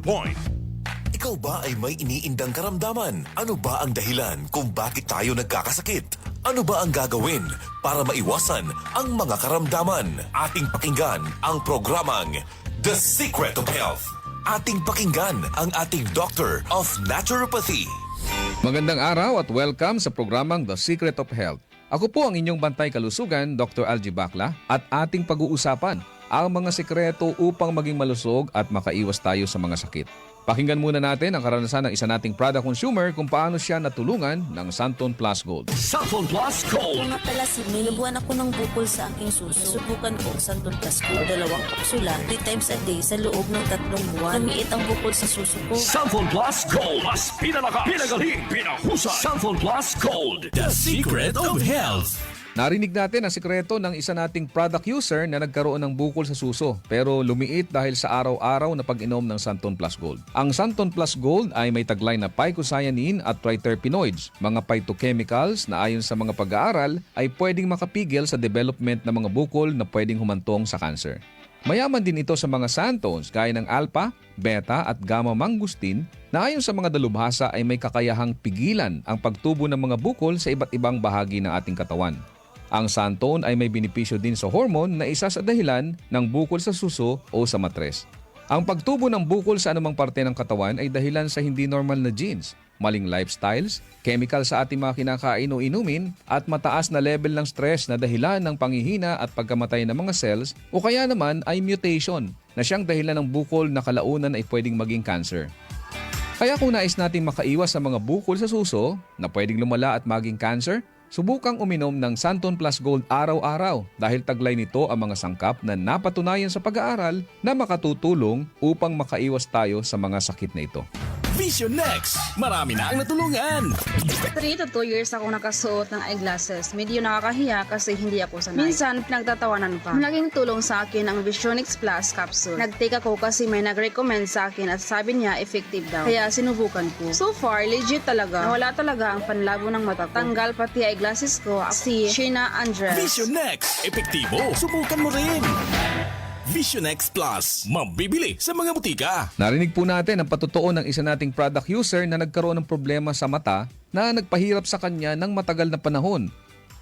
Point. Ikaw ba ay may iniindang karamdaman? Ano ba ang dahilan kung bakit tayo nagkakasakit? Ano ba ang gagawin para maiwasan ang mga karamdaman? Ating pakinggan ang programang The Secret of Health. Ating pakinggan ang ating Doctor of Naturopathy. Magandang araw at welcome sa programang The Secret of Health. Ako po ang inyong bantay kalusugan, Dr. Algie Bacla, at ating pag-uusapan ang mga sekreto upang maging malusog at makaiwas tayo sa mga sakit. Pakinggan muna natin ang karanasan ng isa nating product consumer kung paano siya natulungan ng Santon Plus Gold. Santon Plus Gold. Nga pala si May, nabuhan ako ng bukol sa aking suso. Subukan ko ang Santon Plus Gold, 2 kapsula, 3 times a day sa loob ng 3 buwan. Lumiit ang bukol sa suso ko. Santon Plus Gold. Mas pinalakas, pinagaling, pinahusay. Santon Plus Gold. The Secret of Health. Narinig natin ang sikreto ng isa nating product user na nagkaroon ng bukol sa suso pero lumiit dahil sa araw-araw na pag-inom ng Santon Plus Gold. Ang Santon Plus Gold ay may taglay na phycocyanin at triterpenoids, mga phytochemicals na ayon sa mga pag-aaral ay pwedeng makapigil sa development ng mga bukol na pwedeng humantong sa cancer. Mayaman din ito sa mga santones gaya ng alpha, beta at gamma mangustin na ayon sa mga dalubhasa ay may kakayahang pigilan ang pagtubo ng mga bukol sa iba't ibang bahagi ng ating katawan. Ang santon ay may benepisyo din sa hormone na isa sa dahilan ng bukol sa suso o sa matres. Ang pagtubo ng bukol sa anumang parte ng katawan ay dahilan sa hindi normal na genes, maling lifestyles, chemical sa ating mga kinakain o inumin, at mataas na level ng stress na dahilan ng panghihina at pagkamatay ng mga cells o kaya naman ay mutation na siyang dahilan ng bukol na kalaunan ay pwedeng maging cancer. Kaya kung nais nating makaiwas sa mga bukol sa suso na pwedeng lumala at maging cancer, subukang uminom ng Santon Plus Gold araw-araw dahil taglay nito ang mga sangkap na napatunayan sa pag-aaral na makatutulong upang makaiwas tayo sa mga sakit na ito. Vision Next. Marami na ang natulungan. 3 to 2 years ako nakasuot ng eyeglasses. Medyo nakakahiya kasi hindi ako sanay. Minsan, pinagtatawanan pa. Malaking tulong sa akin ang Visionix Plus capsule. Nag-take ako kasi may nag-recommend sa akin at sabi niya effective daw. Kaya sinubukan ko. So far, legit talaga. Nawala talaga ang panlabo ng mata ko. Tanggal pati eyeglasses ko. Si Sheena Andres. Vision Next. Epektibo. Subukan mo rin. Vision X Plus. Mabibili sa mga butika. Narinig po natin ang patotoo ng isa nating product user na nagkaroon ng problema sa mata na nagpahirap sa kanya ng matagal na panahon.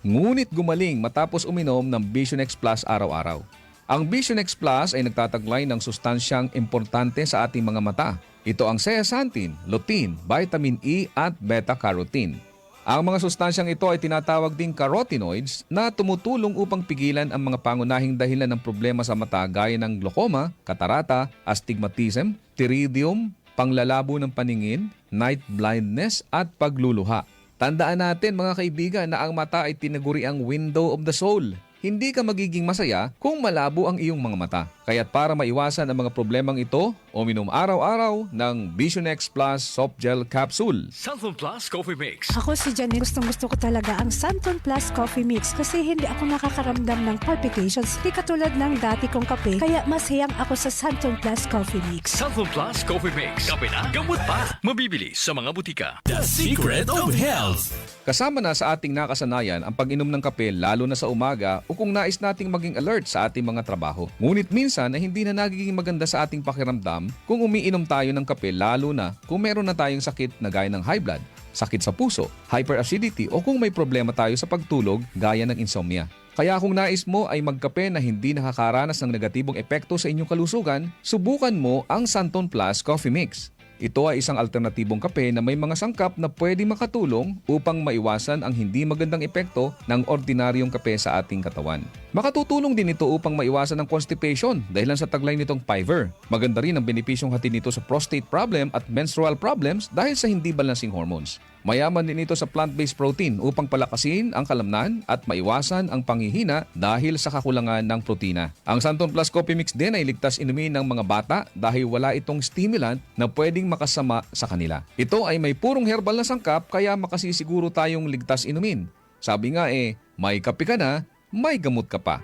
Ngunit gumaling matapos uminom ng Vision X Plus araw-araw. Ang Vision X Plus ay nagtataglay ng sustansyang importante sa ating mga mata. Ito ang zeaxanthin, lutein, vitamin E at beta-carotene. Ang mga sustansyang ito ay tinatawag ding carotenoids na tumutulong upang pigilan ang mga pangunahing dahilan ng problema sa mata gaya ng glaucoma, katarata, astigmatism, pterygium, panglalabo ng paningin, night blindness at pagluluha. Tandaan natin mga kaibigan na ang mata ay tinaguri ang window of the soul. Hindi ka magiging masaya kung malabo ang iyong mga mata. Kaya't para maiwasan ang mga problemang ito, uminom araw-araw ng Vision X Plus Soft Gel Capsule. Santon Plus Coffee Mix. Ako si Janine, gustong-gusto ko talaga ang Santon Plus Coffee Mix kasi hindi ako nakakaramdam ng palpitations. Hindi katulad ng dati kong kape, kaya mas hiyang ako sa Santon Plus Coffee Mix. Santon Plus Coffee Mix. Kape na, gamot pa. Mabibili sa mga butika. The Secret of Health. Kasama na sa ating nakasanayan ang pag-inom ng kape lalo na sa umaga o kung nais nating maging alert sa ating mga trabaho. Ngunit minsan ay hindi na nagiging maganda sa ating pakiramdam kung umiinom tayo ng kape lalo na kung meron na tayong sakit na gaya ng high blood, sakit sa puso, hyperacidity o kung may problema tayo sa pagtulog gaya ng insomnia. Kaya kung nais mo ay magkape na hindi nakakaranas ng negatibong epekto sa inyong kalusugan, subukan mo ang Santon Plus Coffee Mix. Ito ay isang alternatibong kape na may mga sangkap na pwedeng makatulong upang maiwasan ang hindi magandang epekto ng ordinaryong kape sa ating katawan. Makatutulong din ito upang maiwasan ang constipation dahilan sa taglay nitong fiber. Maganda rin ang benepisyong hatid nito sa prostate problem at menstrual problems dahil sa hindi balancing hormones. Mayaman din ito sa plant-based protein upang palakasin ang kalamnan at maiwasan ang panghihina dahil sa kakulangan ng protina. Ang Santon Plus Coffee Mix din ay ligtas inumin ng mga bata dahil wala itong stimulant na pwedeng makasama sa kanila. Ito ay may purong herbal na sangkap kaya makasisiguro tayong ligtas inumin. Sabi nga may kape ka na, may gamot ka pa.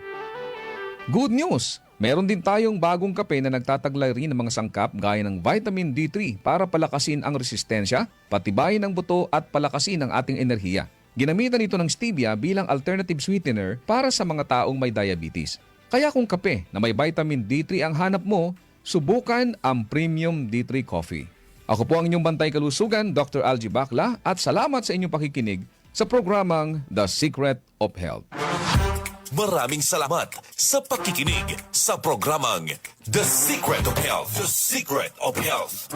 Good news! Meron din tayong bagong kape na nagtataglay rin ng mga sangkap gaya ng vitamin D3 para palakasin ang resistensya, patibayin ang buto at palakasin ang ating enerhiya. Ginamitan ito ng stevia bilang alternative sweetener para sa mga taong may diabetes. Kaya kung kape na may vitamin D3 ang hanap mo, subukan ang Premium D3 Coffee. Ako po ang inyong bantay kalusugan, Dr. Algie Bacla, at salamat sa inyong pakikinig sa programang The Secret of Health. Maraming salamat sa pakikinig sa programang The Secret of Health. The Secret of Health.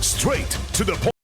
Straight to the point.